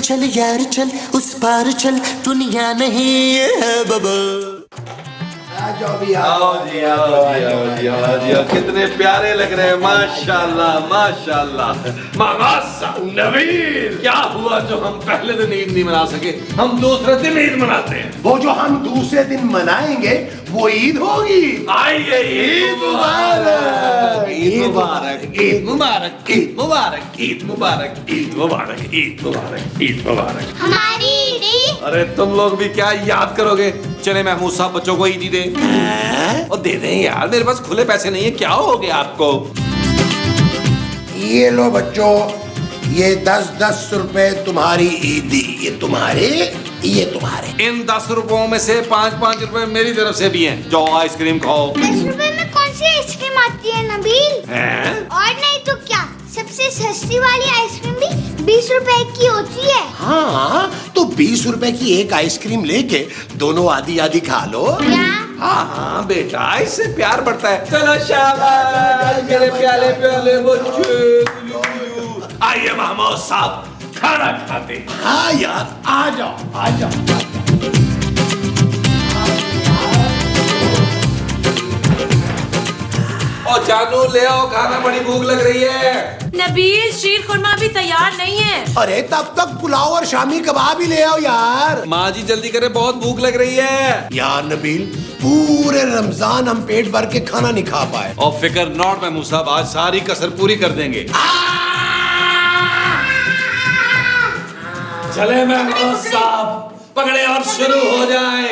चल यार चल उस पार चल दुनिया नहीं है बबल। आओ जी आओ जी आओ जी आओ जी, कितने प्यारे लग रहे हैं, माशाल्लाह माशाल्लाह। मागासा नवीर, क्या हुआ जो हम पहले दिन ईद नहीं मना सके, हम दूसरे दिन ईद मनाते हैं। वो जो हम दूसरे दिन मनाएंगे वो ईद होगी। आइए ईद मुबारक, ईद मुबारक, ईद मुबारक, ईद मुबारक, ईद मुबारक, ईद मुबारक, ईद मुबारक, ईद मुबारक। हमारी ईदी। अरे तुम लोग भी क्या याद करोगे, चले महमूद साहब बच्चों को ईदी दे और दे दें यार, मेरे पास खुले पैसे नहीं है, क्या हो गया आपको। ये लो बच्चों, ये 10-10 रुपए तुम्हारी ईदी, ये तुम्हारे, ये तुम्हारे। इन 10 रुपयों में से 5-5 रुपए मेरी तरफ से भी हैं, जाओ आइसक्रीम खाओ। 10 रुपए में कौन सी आइसक्रीम आती है नबील? हैं? और नहीं तो क्या, सबसे सस्ती वाली आइसक्रीम भी 20 रुपए की होती है। हाँ, तो 20 रुपए की एक आइसक्रीम लेके दोनों आधी आधी खा लो। क्या? हाँ बेटा, इससे प्यार बढ़ता है। चलो शाबाश मेरे प्याले प्याले बच्चे। आइए महमूद साहब खाना खाते। हाँ यार, आ जाओ आ जाओ। और जानू ले आओ खाना, बड़ी भूख लग रही है। नबील शीर खुरमा भी तैयार नहीं है। अरे तब तक पुलाव और शामी कबाब ही ले आओ यार। माँ जी जल्दी करे, बहुत भूख लग रही है। यार नबील, पूरे रमजान हम पेट भर के खाना नहीं खा पाए। और फिक्र नॉट महमूद साहब, आज सारी कसर पूरी कर देंगे। चले महमूद साहब, पकड़े और शुरू हो जाए।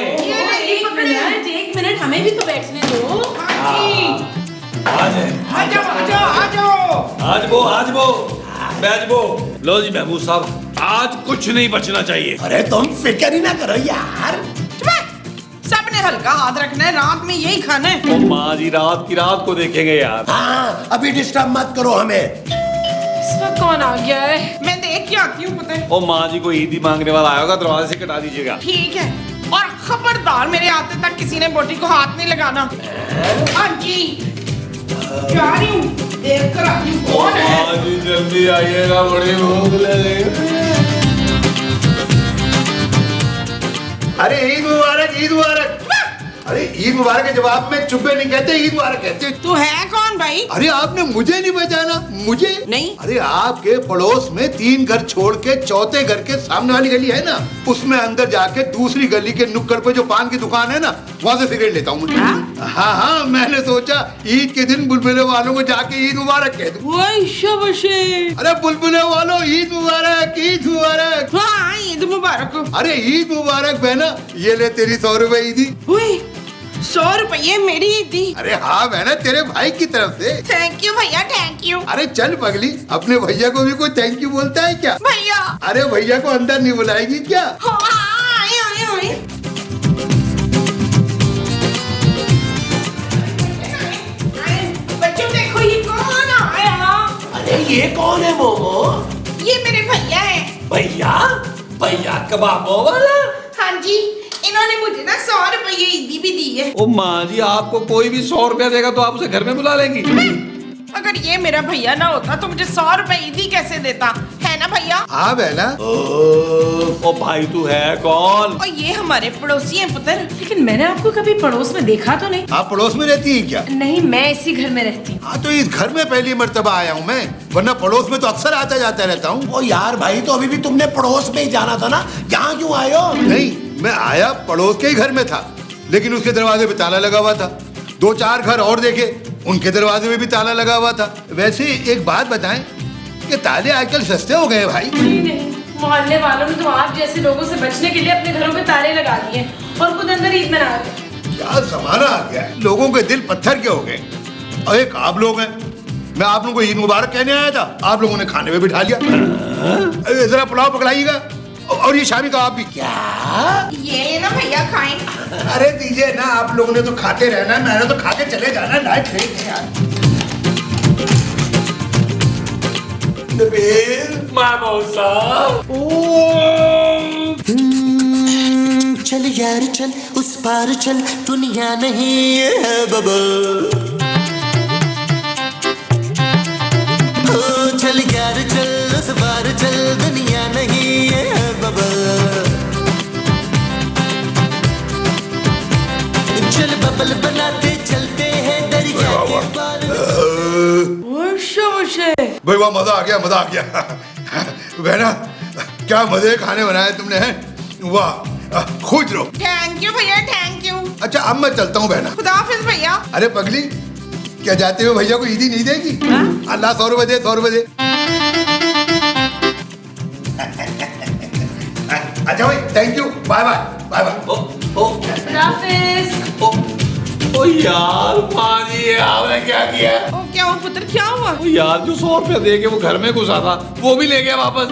एक मिनट हमें भी तो बैठने दो। आज वो बैठ वो। लो जी महमूद साहब, आज कुछ नहीं बचना चाहिए। अरे तुम फिक्र ही ना करो यार। सबने हल्का हाथ रखना है, रात में यही खाना है। ओ माँ जी, रात की रात को देखेंगे यार। हाँ, अभी डिस्टर्ब मत करो हमें। इस वक्त कौन आ गया है? मैं देख के आती हूँ पता है। ओ माँ जी, को ईदी मांगने वाला आया होगा, दरवाजे से कटा दीजिएगा। ठीक है, और खबरदार मेरे आते तक किसी ने बोटी को हाथ नहीं लगाना। हाँ जी, जा रही हूँ, देख कर आती हूँ कौन है। माँ जी जल्दी आइएगा, बड़ी भूख लगी। अरे ईद मुबारक, ईद मुबारक। अरे ईद मुबारक के जवाब में चुप्पे नहीं कहते, ईद मुबारक कहते। तू है कौन भाई? अरे आपने मुझे नहीं पहचाना? मुझे नहीं। अरे आपके पड़ोस में 3 घर छोड़ के चौथे घर के सामने वाली गली है ना, उसमें अंदर जाके दूसरी गली के नुक्कड़ पे जो पान की दुकान है ना, वहाँ से सिगरेट लेता हूँ। हाँ हाँ, मैंने सोचा ईद के दिन बुलबुले वालों को जाके ईद मुबारक कह दूँ। अरे बुलबुले वालों, ईद मुबारक, ईद मुबारक। हाँ, ईद मुबारक। अरे ईद मुबारक बहना, ये ले तेरी 100 रुपए ईदी। 100 रुपये मेरी ईदी? अरे हाँ बहना, तेरे भाई की तरफ से। थैंक यू भैया, थैंक यू। अरे चल पगली, अपने भैया को भी कोई थैंक यू बोलता है क्या? भैया। अरे भैया को अंदर नहीं बुलाएगी क्या? हाँ, आए आए आए। बच्चों देखो, ये कौन आया? अरे ये कौन है मोमो? ये मेरे भैया है। भैया, भैया कबाबों वाला। हाँ जी, इन्होंने मुझे ना 100 रुपये ईदी भी दी है। ओ माँ जी, आपको कोई भी 100 रुपया देगा तो आप उसे घर में बुला लेंगी। अगर ये मेरा भैया ना होता तो मुझे 100 रुपये ईदी कैसे देता, है ना भैया? हाँ बहना। ओ भाई, तू है कौन? और ये हमारे पड़ोसी हैं पुत्र। लेकिन मैंने आपको कभी पड़ोस में देखा तो नहीं। आप पड़ोस में रहती है क्या? नहीं, मैं इसी घर में रहती हूँ। हाँ, तो इस घर में पहली मर्तबा आया हूँ मैं, वरना पड़ोस में तो अक्सर आता जाता रहता हूँ। ओ यार भाई, तो अभी भी तुमने पड़ोस में ही जाना था ना, यहाँ क्यों आए हो? नहीं, मैं आया पड़ोस के ही घर में था, लेकिन उसके दरवाजे पे ताला लगा हुआ था। 2-4 घर और देखे, उनके दरवाजे में भी ताला लगा हुआ था। वैसे एक बात बताएं कि ताले आजकल सस्ते हो गए भाई। नहीं, मोहल्ले वालों ने तो आप जैसे लोगों से बचने के लिए अपने घरों पे ताले लगा दिए और खुद अंदर ईद मना रहे। क्या जमाना आ गया है, लोगों के दिल पत्थर के हो गए। और एक आप लोग हैं, मैं आप लोगों को ईद मुबारक कहने आया था, आप लोगों ने खाने में बिठा लिया। जरा पुलाव पकड़ाइएगा, और ये शामी कबाब भी। क्या? ये ना भैया खाएं। अरे दीजिए ना, आप लोगों ने तो खाते रहना, मैंने तो खा के चले जाना। लाइट नहीं यार। महमूद साहब, चल यार चल उस पार चल दुनिया नहीं है बबल। चल यार चल उस पार चल दुनिया नहीं है वाह मजा आ गया बहना, क्या मजे खाने बनाए तुमने हैं, वाह, खुश रहो। थैंक यू भैया, थैंक यू। अच्छा अब मैं चलता हूँ बहना। खुदा हाफिज भैया। अरे पगली, क्या जाते हुए भैया को ईदी नहीं देगी? अल्लाह 100 रुपए दे, 100 रुपए दे। अच्छा भाई, thank you, bye bye bye bye. ओ यार माजी, आपने क्या किया? ओ क्या हुआ पुत्र, क्या हुआ? ओ यार, जो 100 रुपया दे के वो घर में घुसा था, वो भी ले गया वापस।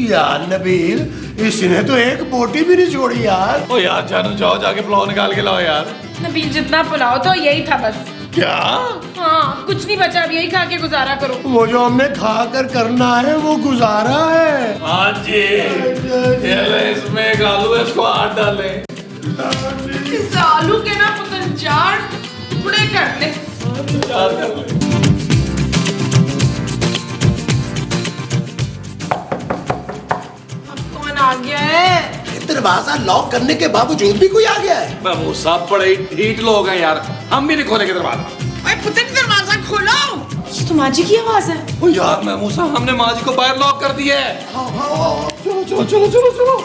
यार नबील, इसने तो एक बोटी भी नहीं छोड़ी यार। ओ यार जानू, जाओ जाके पुलाव निकाल के लाओ यार। नबील जितना पुलाव था यही था बस। क्या? हाँ, कुछ नहीं बचा, अब यही खा के गुजारा करो। वो जो हमने खाकर करना है वो गुजारा है। हाँ जी, ये ले, इसमें एक आलू है, इसको 8 डाले। इस आलू के ना पुत्र 4 टुकड़े कर ले। 4 कर ले। अब कौन आ गया है? दरवाजा लॉक करने के बावजूद भी कोई आ गया है। वो सब बड़े ढीठ लोग हैं यार, हम भी नहीं खोलेंगे दरवाजा। ओए पुत्र, दरवाजा खोलो। ये तो माँ जी की आवाज है। ओ यार महमूसा, हमने माँ जी को बाहर लॉक कर दिया है। चलो चलो चलो चलो चलो।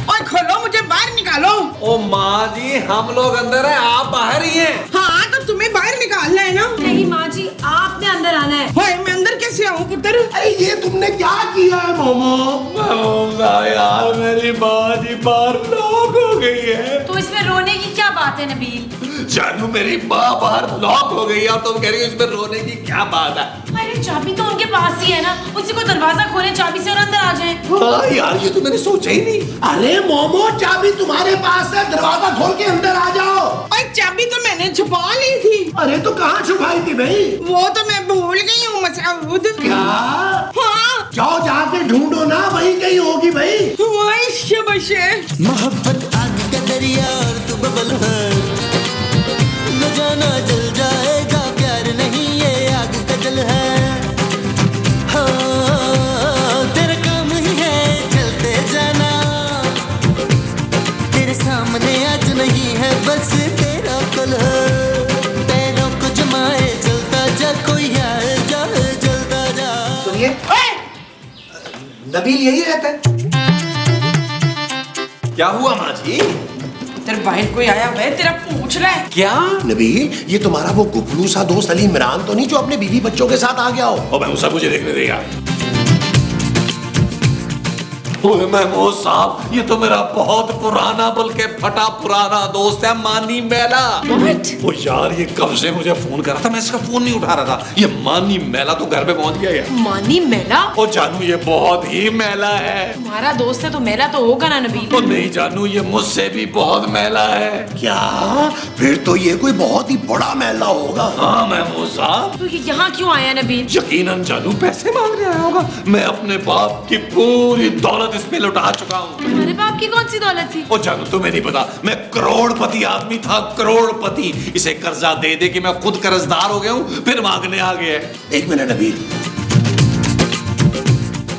ओए खोलो, मुझे बाहर निकालो। ओ माँ जी, हम लोग अंदर हैं, आप बाहर ही हैं। हाँ तो तुम्हें बाहर निकालना है ना। नहीं माँ जी, आपने अंदर आना है। ओए मैं अंदर कैसे आऊँ पुत्र? अरे ये तुमने क्या किया है मोमो? महमूसा यार, मेरी माँ जी बाहर लॉक हो गई है। तो इसमें रोने की क्या बात है नबील? जानू, मेरी माँ बाहर लॉक हो गई है और तुम कह रही हो इसमें रोने की क्या बात है? अरे चाबी तो उनके पास ही है ना, उसी को दरवाजा खोले चाबी से और अंदर आ जाए। हाँ यार, ये तो मैंने सोचा ही नहीं। अरे मोमो, चाबी तुम्हारे पास है, दरवाजा खोल के अंदर आ जाओ। ओए चाबी तो मैंने छुपा ली थी। अरे तो कहाँ छुपाई थी भाई? वो तो मैं भूल गई हूँ मसऊद। क्या? हाँ, जाओ जाके ढूंढो ना, वही कहीं होगी भाई। वही शबशे। मोहब्बत आग का दरिया और तू बबल है, न जाना जल जाएगा, प्यार नहीं ये आग का जल है। हाँ, तेरा काम ही है चलते जाना, तेरे सामने आज नहीं है बस तेरा कल है। पैरों को जमाए चलता जा, कोई आए जाए जलता जा। सुनिए, नबील यही रहता है। क्या हुआ माँ जी? तेरे बाहर कोई आया हुआ है, तेरा पूछ रहा है। क्या? नबील, ये तुम्हारा वो गुगलू सा दोस्त अली इमरान तो नहीं जो अपने बीवी बच्चों के साथ आ गया हो? ओ महमूद साहब, मुझे देखने दे यार। ओए महमूद साहब, ये तो मेरा बहुत पुराना बल्कि फटा पुराना दोस्त है, मानी मैला। ओ यार, ये कब से मुझे फोन कर रहा था, मैं इसका फोन नहीं उठा रहा था। ये मानी मैला तो घर पे पहुंच गया है। मानी मैला? ओ जानू, ये बहुत ही मैला है। तुम्हारा दोस्त है तो मैला तो होगा ना नबील। ओ नहीं जानू, ये मुझसे भी बहुत मैला है। क्या? फिर तो ये कोई बहुत ही बड़ा मैला होगा। हाँ महमूद साहब। तो ये यहाँ क्यों आया नबील? यकीनन जानू पैसे मांगने आया होगा। मैं अपने बाप की पूरी दौलत इस पे लुटा चुका हूँ। तुम्हारे बाप की कौन सी दौलत थी? ओ जानू, तुम्हें नहीं पता, मैं करोड़पति आदमी था, करोड़पति। इसे कर्जा दे दे कि मैं खुद कर्जदार हो गया हूँ, फिर मांगने आ गया है। एक मिनट नबील,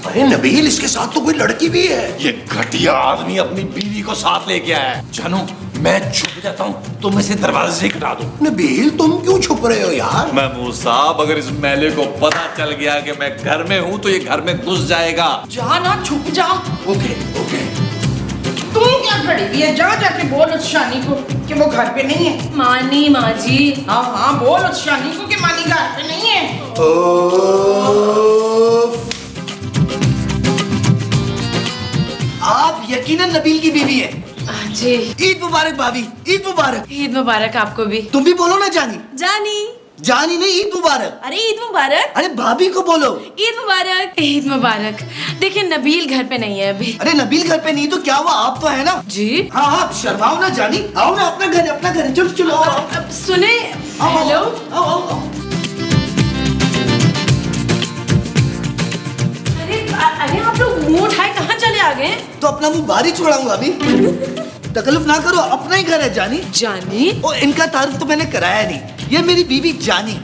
अरे नबील, इसके साथ तो कोई लड़की भी है। ये घटिया आदमी अपनी बीवी को साथ लेके आया है। जानू, मैं छुप जाता हूँ, तुम इसे दरवाजे से हटा दो। नबील, तुम क्यों छुप रहे हो यार? महमूद साहब, अगर इस मेले को पता चल गया कि मैं घर में हूँ तो ये घर में घुस जाएगा। जा ना, छुप जा। Okay okay. तुम क्या खड़ी हुई है? जा जाके बोल उस शानी को कि वो घर पे नहीं है। मानी माँ जी। हाँ हाँ, बोल उस शानी को कि मानी घर पे नहीं है। आप यकीनन नबील की बीवी है। जी। ईद मुबारक भाभी, ईद मुबारक। ईद मुबारक आपको भी। तुम भी बोलो ना जानी। जानी। जानी नहीं, ईद मुबारक। अरे ईद मुबारक। अरे भाभी को बोलो। ईद मुबारक। ईद मुबारक। देखिए नबील घर पे नहीं है अभी। अरे नबील घर पे नहीं तो क्या हुआ, आप तो है ना। जी। हाँ हाँ, शर्माओ ना जानी, आओ ना, अपना घर अपना घर, चलो चलो आओ। अब सुने। आओ, हेलो। आओ आओ आओ। अरे आप लोग मुंह उठाए कहाँ चले आ गए? तो अपना मुंह बाहर ही छोड़ाऊंगा अभी। तकलीफ ना करो, अपना ही घर है जानी। जानी? ओ, इनका तारुफ तो मैंने कराया नहीं। ये मेरी बीवी जानी,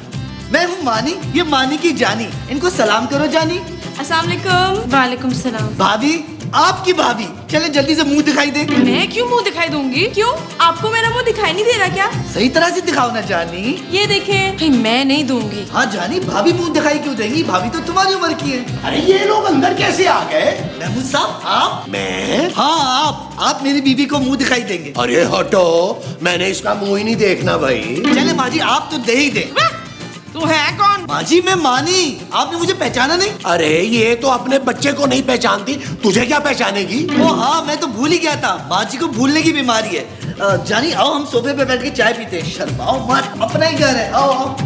मैं हूँ मानी, ये मानी की जानी। इनको सलाम करो जानी। अस्सलाम वालेकुम। वालेकुम सलाम। भाभी, आपकी भाभी। चले जल्दी से मुंह दिखाई दे। मैं क्यों मुंह दिखाई दूंगी? क्यों, आपको मेरा मुंह दिखाई नहीं दे रहा क्या? सही तरह से दिखाओ ना जानी। ये देखें। भाई मैं नहीं दूंगी। हाँ जानी, भाभी मुंह दिखाई क्यों देंगी? भाभी तो तुम्हारी उम्र की है। अरे ये लोग अंदर कैसे आ गए? महमूद साहब आप? मैं? हाँ आप मेरी बीवी को मुंह दिखाई देंगे। अरे हटो, मैंने इसका मुंह ही नहीं देखना भाई। चले माँ जी आप तो दे ही दे। तू है कौन? माँ जी मैं मानी, आपने मुझे पहचाना नहीं? अरे ये तो अपने बच्चे को नहीं पहचानती, तुझे क्या पहचानेगी? ओ हाँ मैं तो भूल ही गया था, माँ जी को भूलने की बीमारी है। जानी आओ हम सोफे पे बैठ के चाय पीते हैं। शर्माओ मत, अपना ही घर है, आओ आओ।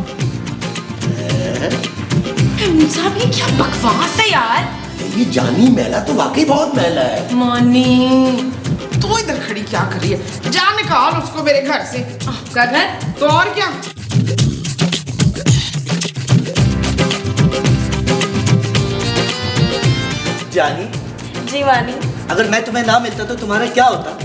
साहब ये क्या बकवास है यार। ये जानी मैला तो वाकई बहुत मैला है। मानी तू इधर खड़ी क्या कर रही है? जा निकाल उसको मेरे घर से। का घर? तो और क्या? जानी जी वानी, अगर मैं तुम्हें ना मिलता तो तुम्हारा क्या होता?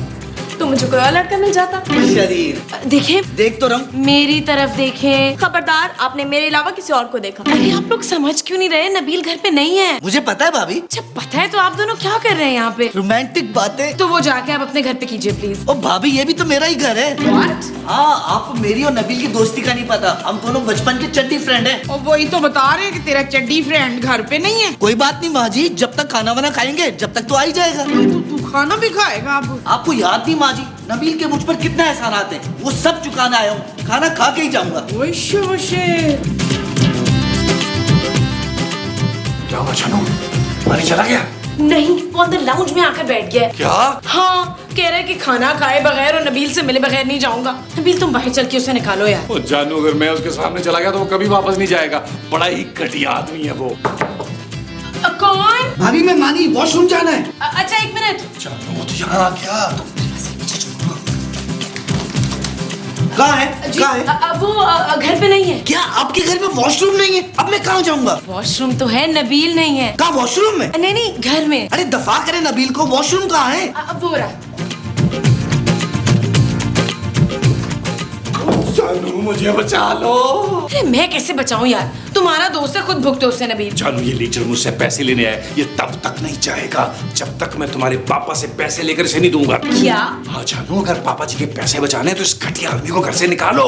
तो मुझे कोई और लड़का मिल जाता। शरीर देखें, देख तो रंग। मेरी तरफ देखें। खबरदार, आपने मेरे अलावा किसी और को देखा। अरे आप लोग समझ क्यों नहीं रहे? नबील घर पे नहीं है। मुझे पता है भाभी। अच्छा पता है, तो आप दोनों क्या कर रहे हैं यहाँ पे? रोमांटिक बातें। तो वो जाके आप अपने घर पे कीजिए प्लीज। ओ भाभी ये भी तो मेरा ही घर है। What? हाँ आपको मेरी और नबील की दोस्ती का नहीं पता, हम दोनों बचपन के चड्डी फ्रेंड हैं। और वही तो बता रहे कि तेरा चड्डी फ्रेंड घर पे नहीं है। कोई बात नहीं माँ जी, जब तक खाना वाना खाएंगे जब तक तो आ ही जाएगा। तू खाना भी खाएगा अब? आपको याद नहीं माँ जी, नबील के मुझ पर कितना एहसान आते हैं, वो सब चुकाना आया हूँ, खाना खा के ही जाऊंगा। वैसे क्या हुआ जानू, पानी चला गया? नहीं, वो अंदर लाउंज में आकर बैठ गया है। क्या? हाँ, कह रहा है कि खाना खाए बगैर और नबील से मिले बगैर नहीं जाऊंगा। नबील तुम बाहर चल के उसे निकालो यार। ओ जानू, अगर मैं उसके सामने चला गया तो वो कभी वापस नहीं जाएगा। बड़ा ही घटिया आदमी है वो। कौन? भाभी मैं मानी, वॉशरूम जाना है। अच्छा एक मिनट। जानू वो तो यहाँ आ गया। कहाँ है? जी, कहाँ है? वो घर पे नहीं है। क्या आपके घर में वॉशरूम नहीं है? अब मैं कहाँ जाऊंगा? वॉशरूम तो है, नबील नहीं है। कहाँ वॉशरूम में? नहीं नहीं, घर में। अरे दफा करे नबील को, वॉशरूम कहाँ है? वो रहा। जानू मुझे बचा लो। अरे मैं कैसे बचाऊं यार, तुम्हारा दोस्त है, खुद भुगतो उसे नबील। जानू ये लीचर मुझसे पैसे लेने आए, ये तब तक नहीं जाएगा जब तक मैं तुम्हारे पापा से पैसे लेकर इसे नहीं दूंगा। क्या? हाँ जानू, अगर पापा जी के पैसे बचाने तो इस घटिया आदमी को घर से निकालो।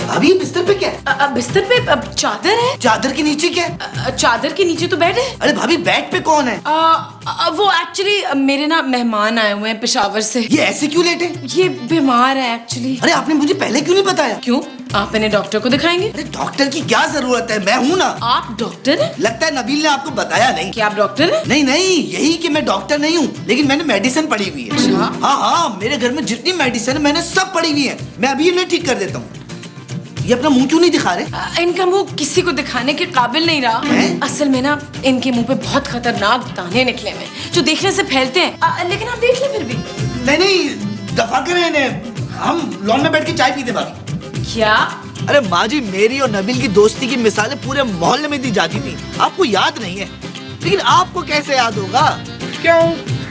अभी बिस्तर पे क्या है? बिस्तर पे चादर है। चादर के नीचे क्या है? चादर के नीचे तो बेड है। अरे भाभी बेड पे कौन है? वो एक्चुअली मेरे ना मेहमान आए हुए हैं पेशावर से। ये ऐसे क्यों लेटे? ये बीमार है एक्चुअली। अरे आपने मुझे पहले क्यों नहीं बताया? क्यों, आप इन्हें डॉक्टर को दिखाएंगे? अरे डॉक्टर की क्या जरूरत है, मैं हूँ ना। आप डॉक्टर हैं? लगता है नबील ने आपको बताया नहीं। क्या आप डॉक्टर हैं? नहीं नहीं, यही कि मैं डॉक्टर नहीं हूँ, लेकिन मैंने मेडिसिन पढ़ी हुई है। अच्छा। हाँ हाँ, मेरे घर में जितनी मेडिसिन है मैंने सब पढ़ी हुई है, मैं अभी इन्हें ठीक कर देता हूँ। ये अपना मुंह क्यों नहीं दिखा रहे? इनका मुंह किसी को दिखाने के काबिल नहीं रहा। हैं? असल में ना इनके मुंह पे बहुत खतरनाक दाने निकले हुए हैं जो देखने से फैलते हैं। लेकिन आप देख लें फिर भी। नहीं नहीं, दफा करें इन्हें, हम लॉन में बैठ के चाय पीते भाभी। क्या? अरे माँ जी, मेरी और नबील की दोस्ती की मिसालें पूरे मोहल्ले में दी जाती थी, आपको याद नहीं है, लेकिन आपको कैसे याद होगा? क्यों?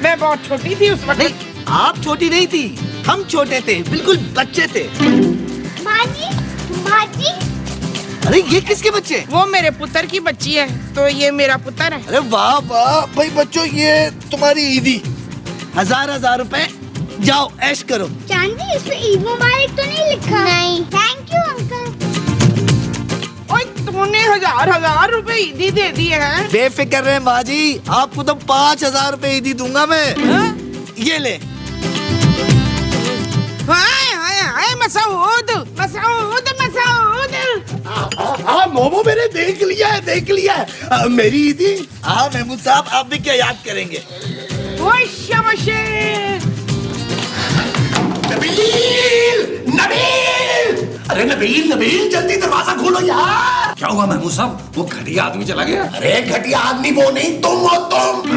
मैं बहुत छोटी थी उस वक्त। नहीं, आप छोटी नहीं थी, हम छोटे थे, बिल्कुल बच्चे थे। माजी, अरे ये किसके बच्चे? वो मेरे पुत्र की बच्ची है, तो ये मेरा पुत्र है। अरे वाह वाह भाई बच्चों, ये तुम्हारी ईदी। 1000 रुपए, जाओ ऐश करो। चांदी, इस पे ईद मुबारक तो नहीं लिखा? नहीं। Thank you uncle. ओए तूने 1000 रुपए ईदी दे दिए हैं? बेफिक्र रहे माँ जी, आपको तो 5000 रुपए ईदी दूंगा मैं। ये ले। हाय हाय हाय, मसूद मसूद मसूद। हाँ मोमो, मैंने देख लिया है मेरी ईदी। हाँ महमूद साहब, आप भी क्या याद करेंगे? ओए शाबाशे। नबील, अरे नबील जल्दी दरवाजा खोलो यार। क्या हुआ महमूद साहब, वो घटिया आदमी चला गया? अरे घटिया आदमी वो नहीं, तुम हो तुम।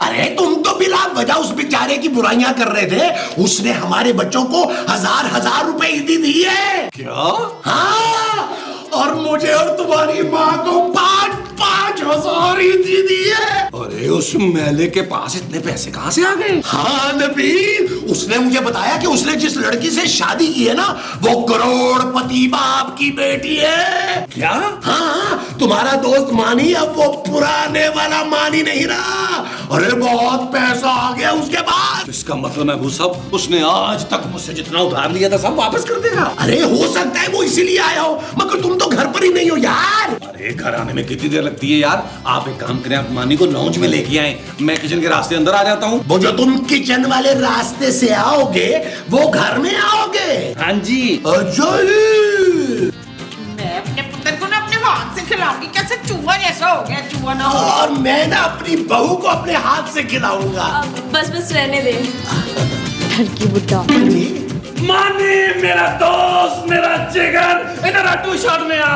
अरे तुम तो बिला वजह उस बेचारे की बुराइयां कर रहे थे, उसने हमारे बच्चों को 1000 रुपए ईदी दी है। क्या? हाँ, और मुझे और तुम्हारी माँ को 5 5,000 ही दे दिए। अरे उस मेले के पास इतने पैसे कहाँ से आ गए? हाँ नबील, उसने मुझे बताया कि उसने जिस लड़की से शादी की है ना, वो करोड़पति बाप की बेटी है। क्या? हाँ, तुम्हारा दोस्त मानी अब वो पुराने वाला मानी नहीं रहा। अरे बहुत पैसा आ गया उसके बाद। इसका मतलब है वो सब उसने आज तक मुझसे जितना उधार लिया था सब वापस कर देगा। अरे हो सकता है वो इसीलिए आया हो, मगर तुम तो घर पर ही नहीं हो यार। अरे घर आने में कितनी देर लगती है यार? आप एक काम करें, आप मानी को लॉन्च में लेके आए, मैं किचन के रास्ते अंदर आ जाता हूँ। वो जो तुम किचन वाले रास्ते से आओगे वो घर में आओगे। हाँ जी। अजय, मैं अपने पुत्र को ना अपने हाथ से खिलाऊंगी। कैसे चूहा जैसा हो गया, चूहा ना हो। और मैं ना अपनी बहू को अपने हाथ से खिलाऊंगा। बस बस रहने दे। लड़की बुड्ढा। मानी मेरा दोस्त, मेरा जिगर, इधर आ, टू शॉट में आ।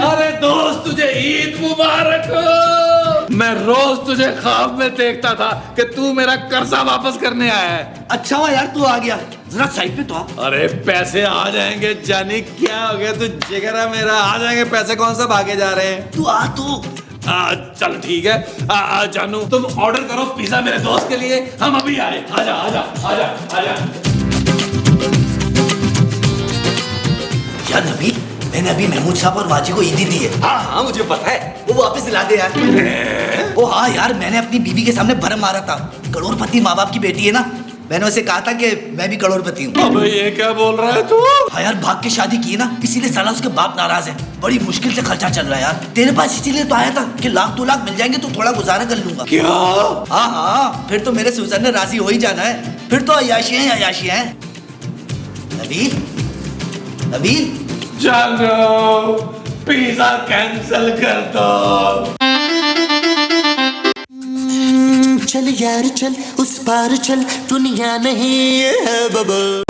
अरे दोस्त, तुझे ईद मुबारक हो। मैं रोज तुझे ख्वाब में देखता था कि तू मेरा कर्जा वापस करने आया है। अच्छा हुआ यार तू आ गया, जरा साइड पे तो आ। अरे पैसे आ जाएंगे जानी, क्या हो गया? तू जिगर है मेरा, आ जाएंगे पैसे, कौन सा भागे जा रहे हैं? तू आ तू। चल ठीक है। जानू तुम ऑर्डर करो पिज्जा मेरे दोस्त के लिए, हम अभी आए। आजा आजा आजा आजा। यार नबी, मैंने अभी महमूद साहब और वाजी को ईदी दी है। हाँ हाँ मुझे पता है। वो वापस दिला दे यार। ओ हाँ यार, मैंने अपनी बीवी के सामने भरम मारा था। करोड़पति माँ बाप की बेटी है ना, मैंने उसे कहा था कि मैं भी करोड़पति हूँ। अबे ये क्या बोल रहा है तू? हाँ यार, भाग के शादी की है ना, इसीलिए साला उसके बाप नाराज है। बड़ी मुश्किल से खर्चा चल रहा है यार। तेरे पास इसीलिए तो आया था कि 1,00,000 2 लाख मिल जाएंगे तो थोड़ा गुजारा कर लूंगा। क्या? हाँ हाँ, फिर तो मेरे सुजन ने राजी हो ही जाना है। फिर तो अयाशी है, अयाशी है। नबील, नबील, जानो पिज्जा कैंसिल कर दो। चल यार चल, उस पार चल, दुनिया नहीं है बबल।